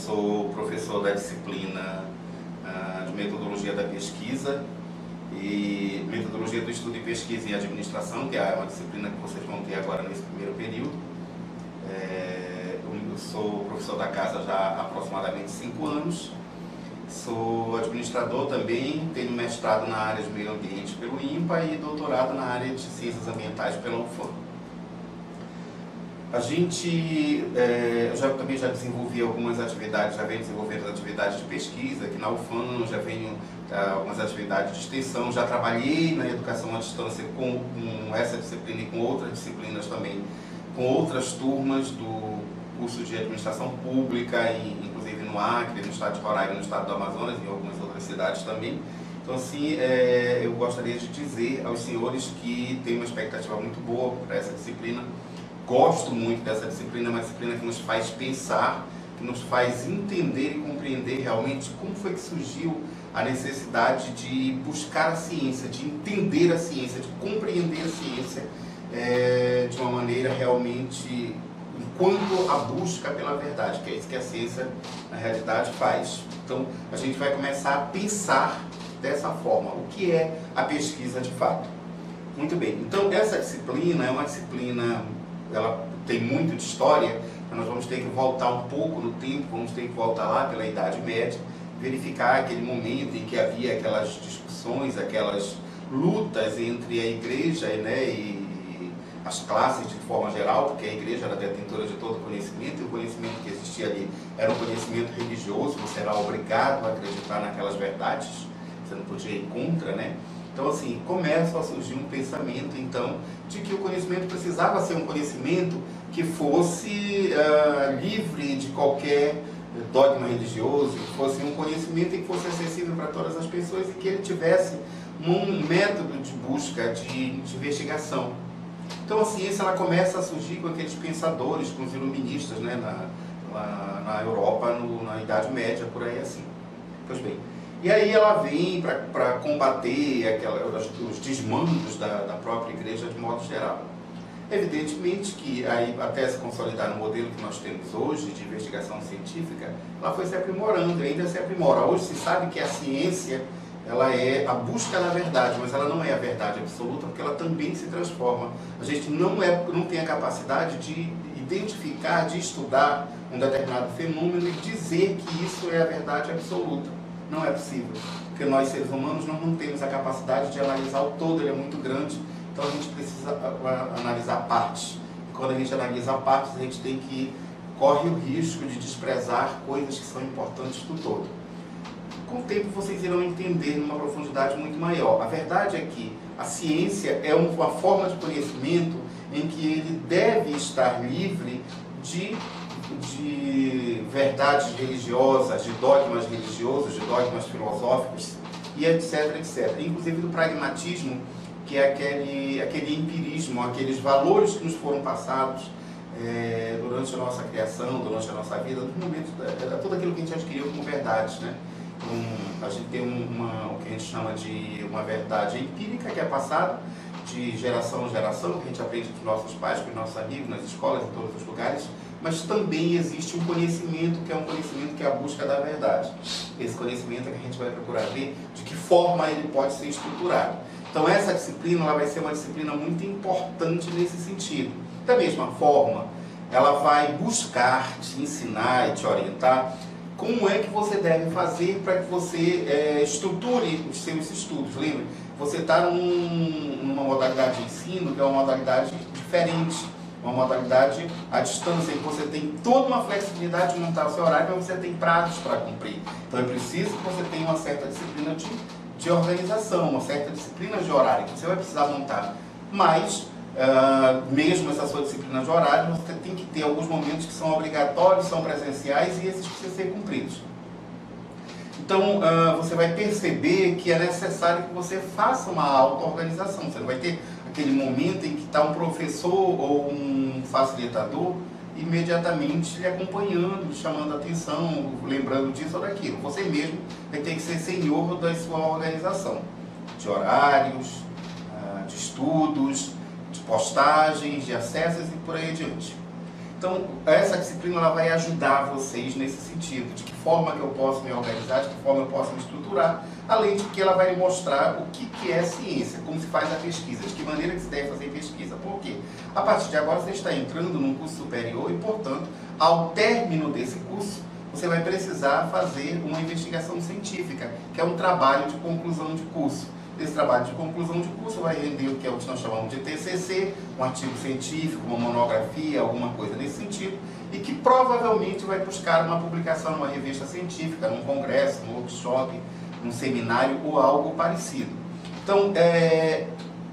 sou professor da disciplina de Metodologia da Pesquisa e Metodologia do Estudo e Pesquisa em Administração, que é uma disciplina que vocês vão ter agora nesse primeiro período. Eu sou professor da casa já há aproximadamente 5 anos. Sou administrador também, tenho mestrado na área de meio ambiente pelo INPA e doutorado na área de ciências ambientais pela UFAM. Eu também já desenvolvi algumas atividades, já venho desenvolvendo atividades de pesquisa aqui na UFAM, já venho algumas atividades de extensão, já trabalhei na educação à distância com essa disciplina e com outras disciplinas também, com outras turmas do curso de administração pública, inclusive no Acre, no estado de Roraima, no estado do Amazonas e em algumas outras cidades também. Então, assim, eu gostaria de dizer aos senhores que tem uma expectativa muito boa para essa disciplina. Gosto muito dessa disciplina, uma disciplina que nos faz pensar, que nos faz entender e compreender realmente como foi que surgiu a necessidade de buscar a ciência, de entender a ciência, de compreender a ciência de uma maneira realmente, enquanto a busca pela verdade, que é isso que a ciência, na realidade, faz. Então, a gente vai começar a pensar dessa forma, o que é a pesquisa de fato. Muito bem, então essa disciplina é uma disciplina, ela tem muito de história, então nós vamos ter que voltar um pouco no tempo, vamos ter que voltar lá pela Idade Média, verificar aquele momento em que havia aquelas discussões, aquelas lutas entre a igreja e as classes de forma geral, porque a igreja era detentora de todo o conhecimento, e o conhecimento que existia ali era um conhecimento religioso, você era obrigado a acreditar naquelas verdades, você não podia ir contra, né? Então, assim, começa a surgir um pensamento, então, de que o conhecimento precisava ser um conhecimento que fosse livre de qualquer dogma religioso, que fosse um conhecimento que fosse acessível para todas as pessoas e que ele tivesse um método de busca, de investigação. Então, a ciência ela começa a surgir com aqueles pensadores, com os iluministas, né, na Europa, na Idade Média, por aí assim. Pois bem. E aí ela vem para combater os desmandos da própria igreja de modo geral. Evidentemente que aí, até se consolidar no modelo que nós temos hoje de investigação científica, ela foi se aprimorando, ainda se aprimora. Hoje se sabe que a ciência ela é a busca da verdade, mas ela não é a verdade absoluta, porque ela também se transforma. A gente não tem a capacidade de identificar, de estudar um determinado fenômeno e dizer que isso é a verdade absoluta. Não é possível, porque nós seres humanos não temos a capacidade de analisar o todo, ele é muito grande, então a gente precisa analisar partes. E quando a gente analisa partes, a gente corre o risco de desprezar coisas que são importantes do todo. Com o tempo vocês irão entender numa profundidade muito maior. A verdade é que a ciência é uma forma de conhecimento em que ele deve estar livre de verdades religiosas, de dogmas religiosos, de dogmas filosóficos e etc, etc. Inclusive do pragmatismo, que é aquele empirismo, aqueles valores que nos foram passados durante a nossa criação, durante a nossa vida, no momento, tudo aquilo que a gente adquiriu como verdades, né? Então, a gente tem o que a gente chama de uma verdade empírica, que é passada de geração em geração, que a gente aprende com os nossos pais, com os nossos amigos, nas escolas, em todos os lugares, mas também existe um conhecimento que é a busca da verdade. Esse conhecimento é que a gente vai procurar ver de que forma ele pode ser estruturado. Então essa disciplina ela vai ser uma disciplina muito importante nesse sentido. Da mesma forma, ela vai buscar te ensinar e te orientar como é que você deve fazer para que você estruture os seus estudos. Lembre, você está numa modalidade de ensino que é uma modalidade diferente, uma modalidade à distância, em que você tem toda uma flexibilidade de montar o seu horário, mas você tem prazos para cumprir. Então é preciso que você tenha uma certa disciplina de organização, uma certa disciplina de horário, que você vai precisar montar. Mas, mesmo essa sua disciplina de horário, você tem que ter alguns momentos que são obrigatórios, são presenciais e esses precisam ser cumpridos. Então, você vai perceber que é necessário que você faça uma auto-organização. Você não vai ter aquele momento em que está um professor ou um facilitador imediatamente lhe acompanhando, lhe chamando a atenção, lembrando disso ou daquilo. Você mesmo vai ter que ser senhor da sua organização, de horários, de estudos, de postagens, de acessos e por aí adiante. Então, essa disciplina ela vai ajudar vocês nesse sentido, de que forma que eu posso me organizar, de que forma eu posso me estruturar, além de que ela vai mostrar o que é ciência, como se faz a pesquisa, de que maneira que se deve fazer pesquisa. Por quê? A partir de agora você está entrando num curso superior e, portanto, ao término desse curso, você vai precisar fazer uma investigação científica, que é um trabalho de conclusão de curso. Esse trabalho de conclusão de curso vai render o que nós chamamos de TCC, um artigo científico, uma monografia, alguma coisa nesse sentido, e que provavelmente vai buscar uma publicação numa revista científica, num congresso, num workshop, num seminário ou algo parecido. Então,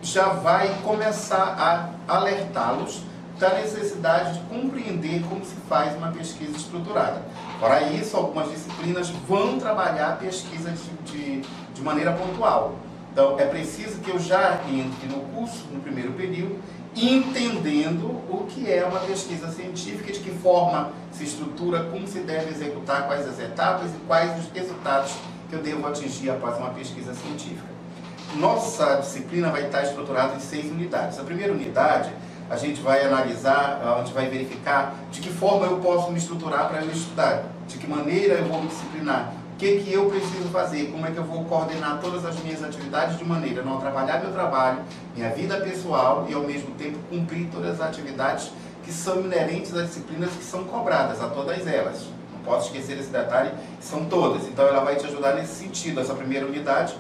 já vai começar a alertá-los da necessidade de compreender como se faz uma pesquisa estruturada. Para isso, algumas disciplinas vão trabalhar a pesquisa de maneira pontual. Então, é preciso que eu já entre no curso, no primeiro período, entendendo o que é uma pesquisa científica, de que forma se estrutura, como se deve executar, quais as etapas e quais os resultados que eu devo atingir após uma pesquisa científica. Nossa disciplina vai estar estruturada em 6 unidades. A primeira unidade, a gente vai analisar, a gente vai verificar de que forma eu posso me estruturar para eu estudar, de que maneira eu vou me disciplinar, o que eu preciso fazer, como é que eu vou coordenar todas as minhas atividades de maneira a não atrapalhar meu trabalho, minha vida pessoal e ao mesmo tempo cumprir todas as atividades que são inerentes às disciplinas que são cobradas, a todas elas. Não posso esquecer esse detalhe, são todas. Então ela vai te ajudar nesse sentido, essa primeira unidade,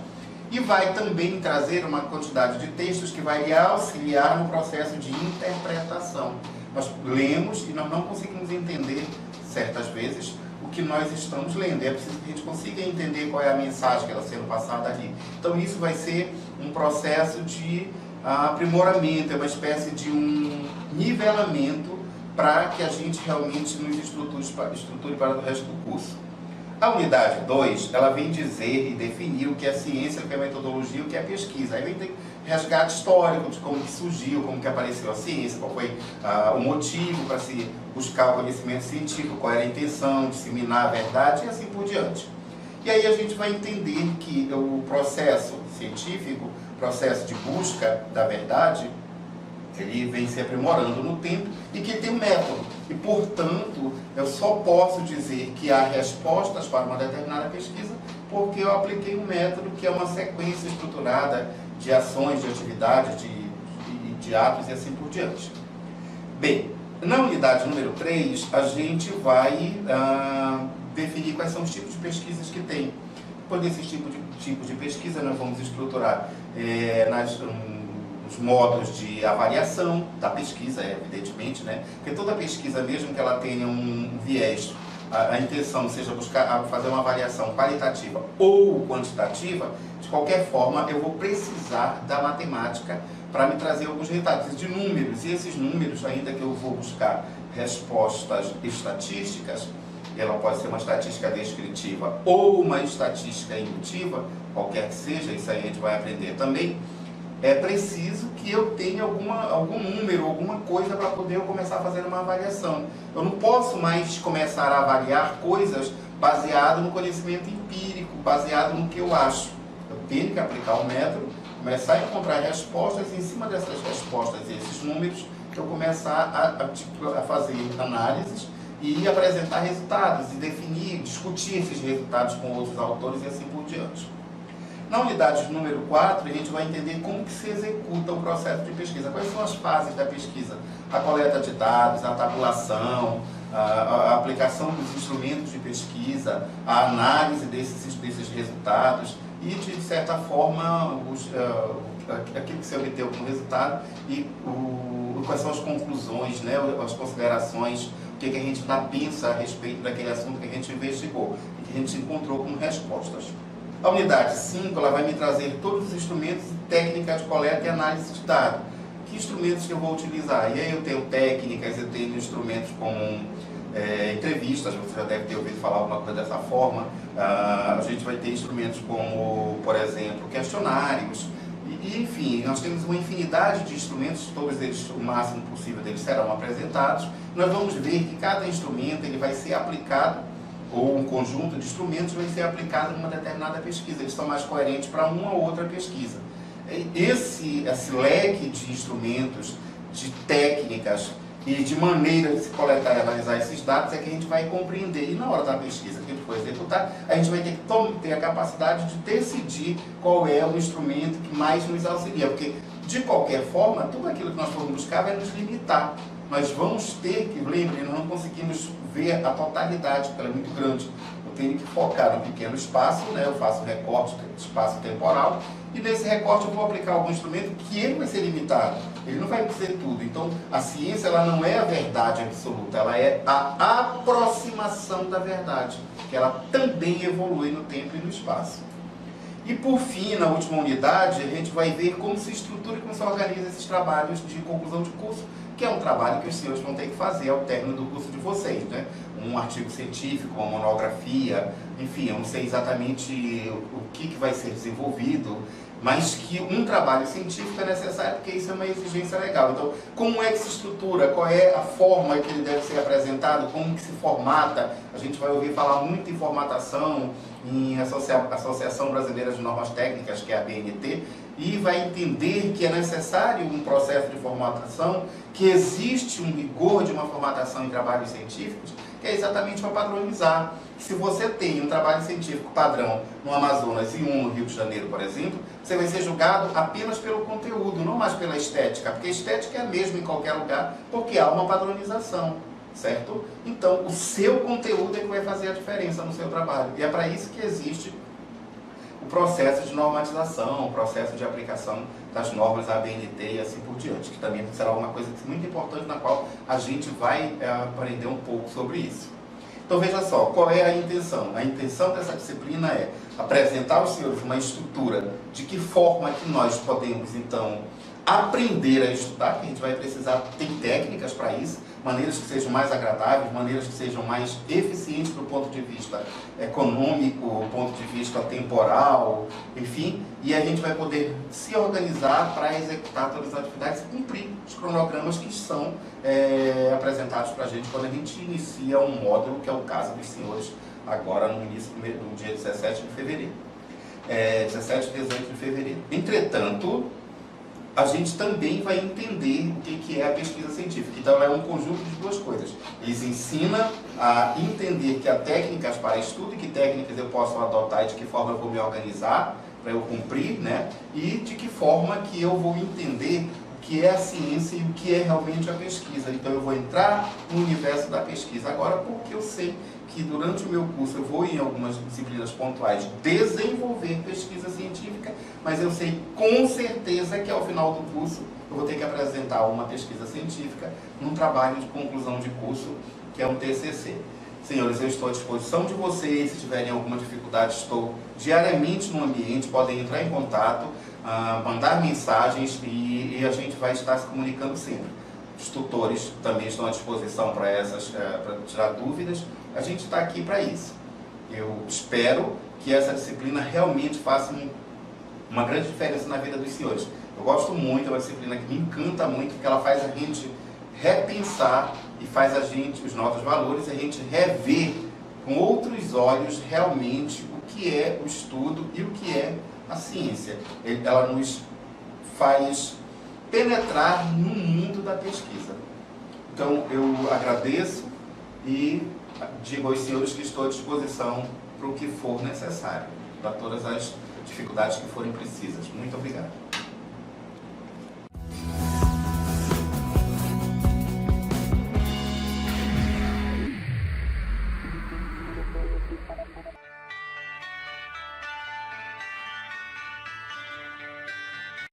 e vai também trazer uma quantidade de textos que vai lhe auxiliar no processo de interpretação. Nós lemos e nós não conseguimos entender, certas vezes, o que nós estamos lendo. É preciso que a gente consiga entender qual é a mensagem que está sendo passada ali. Então isso vai ser um processo de aprimoramento, é uma espécie de um nivelamento para que a gente realmente nos estruture para o resto do curso. A unidade 2, ela vem dizer e definir o que é ciência, o que é metodologia, o que é pesquisa. Aí vem ter resgate histórico de como que surgiu, como que apareceu a ciência, qual foi o motivo para se buscar o conhecimento científico, qual era a intenção, disseminar a verdade e assim por diante. E aí a gente vai entender que o processo científico, processo de busca da verdade, ele vem se aprimorando no tempo e que tem um método. E, portanto, eu só posso dizer que há respostas para uma determinada pesquisa porque eu apliquei um método que é uma sequência estruturada de ações, de atividades, de atos e assim por diante. Bem, na unidade número 3, a gente vai definir quais são os tipos de pesquisas que tem. Por esses tipos de pesquisa, nós vamos estruturar os modos de avaliação da pesquisa, evidentemente, né? Porque toda pesquisa, mesmo que ela tenha um viés, a intenção seja buscar fazer uma avaliação qualitativa ou quantitativa, de qualquer forma eu vou precisar da matemática para me trazer alguns resultados de números, e esses números, ainda que eu vou buscar respostas estatísticas, ela pode ser uma estatística descritiva ou uma estatística indutiva, qualquer que seja, isso aí a gente vai aprender também. É preciso que eu tenha algum número, alguma coisa para poder eu começar a fazer uma avaliação. Eu não posso mais começar a avaliar coisas baseado no conhecimento empírico, baseado no que eu acho. Eu tenho que aplicar um método, começar a encontrar respostas, e em cima dessas respostas e esses números, eu começar a fazer análises e apresentar resultados, e definir, discutir esses resultados com outros autores e assim por diante. Na unidade número 4, a gente vai entender como que se executa o processo de pesquisa. Quais são as fases da pesquisa? A coleta de dados, a tabulação, a aplicação dos instrumentos de pesquisa, a análise desses resultados e, de certa forma, aquilo que se obteve como resultado e quais são as conclusões, né, as considerações, o que a gente pensa a respeito daquele assunto que a gente investigou e que a gente encontrou como respostas. A unidade 5, ela vai me trazer todos os instrumentos e técnicas de coleta e análise de dados. Que instrumentos que eu vou utilizar? E aí eu tenho técnicas, eu tenho instrumentos como entrevistas, você já deve ter ouvido falar alguma coisa dessa forma. A gente vai ter instrumentos como, por exemplo, questionários. E, enfim, nós temos uma infinidade de instrumentos, todos eles, o máximo possível deles serão apresentados. Nós vamos ver que cada instrumento ele vai ser aplicado, ou um conjunto de instrumentos vai ser aplicado numa determinada pesquisa. Eles são mais coerentes para uma ou outra pesquisa. Esse leque de instrumentos, de técnicas e de maneira de se coletar e analisar esses dados é que a gente vai compreender. E na hora da pesquisa que a gente for executar, a gente vai ter que ter a capacidade de decidir qual é o instrumento que mais nos auxilia. Porque, de qualquer forma, tudo aquilo que nós formos buscar vai nos limitar. Nós vamos ter que, lembrem, nós não conseguimos ver a totalidade, porque ela é muito grande. Eu tenho que focar no pequeno espaço, né? Eu faço um recorte de espaço temporal, e nesse recorte eu vou aplicar algum instrumento que ele vai ser limitado. Ele não vai dizer tudo. Então, a ciência ela não é a verdade absoluta, ela é a aproximação da verdade, que ela também evolui no tempo e no espaço. E por fim, na última unidade, a gente vai ver como se estrutura e como se organiza esses trabalhos de conclusão de curso, que é um trabalho que os senhores vão ter que fazer ao término do curso de vocês, né? Um artigo científico, uma monografia, enfim, eu não sei exatamente o que vai ser desenvolvido, mas que um trabalho científico é necessário, porque isso é uma exigência legal. Então, como é que se estrutura? Qual é a forma que ele deve ser apresentado? Como que se formata? A gente vai ouvir falar muito em formatação, em Associação Brasileira de Normas Técnicas, que é a BNT, e vai entender que é necessário um processo de formatação, que existe um rigor de uma formatação em trabalhos científicos, que é exatamente para padronizar. Se você tem um trabalho científico padrão no Amazonas e um no Rio de Janeiro, por exemplo, você vai ser julgado apenas pelo conteúdo, não mais pela estética, porque a estética é a mesma em qualquer lugar, porque há uma padronização, certo? Então, o seu conteúdo é que vai fazer a diferença no seu trabalho, e é para isso que existe o processo de normatização, o processo de aplicação das normas da ABNT e assim por diante, que também será uma coisa muito importante na qual a gente vai aprender um pouco sobre isso. Então veja só, qual é a intenção? A intenção dessa disciplina é apresentar aos senhores uma estrutura de que forma que nós podemos então aprender a estudar, que a gente vai precisar ter técnicas para isso, maneiras que sejam mais agradáveis, maneiras que sejam mais eficientes do ponto de vista econômico, do ponto de vista temporal, enfim, e a gente vai poder se organizar para executar todas as atividades e cumprir os cronogramas que são apresentados para a gente quando a gente inicia um módulo, que é o caso dos senhores agora no início do dia 17 de fevereiro. 17 e 18 de fevereiro. Entretanto, a gente também vai entender o que é a pesquisa científica. Então, ela é um conjunto de duas coisas. Eles ensinam a entender que há técnicas para estudo e que técnicas eu posso adotar e de que forma eu vou me organizar para eu cumprir, né? E de que forma que eu vou entender o que é a ciência e o que é realmente a pesquisa. Então, eu vou entrar no universo da pesquisa agora porque eu sei que durante o meu curso eu vou em algumas disciplinas pontuais desenvolver pesquisa científica, mas eu sei com certeza que ao final do curso eu vou ter que apresentar uma pesquisa científica num trabalho de conclusão de curso, que é um TCC. Senhores, eu estou à disposição de vocês, se tiverem alguma dificuldade, estou diariamente no ambiente, podem entrar em contato, mandar mensagens e a gente vai estar se comunicando sempre. Os tutores também estão à disposição para tirar dúvidas. A gente está aqui para isso. Eu espero que essa disciplina realmente faça uma grande diferença na vida dos senhores. Eu gosto muito, é uma disciplina que me encanta muito, porque ela faz a gente repensar e faz os nossos valores, a gente rever com outros olhos realmente o que é o estudo e o que é a ciência. Ela nos faz penetrar no mundo da pesquisa. Então, eu agradeço e digo aos senhores que estou à disposição para o que for necessário, para todas as dificuldades que forem precisas. Muito obrigado.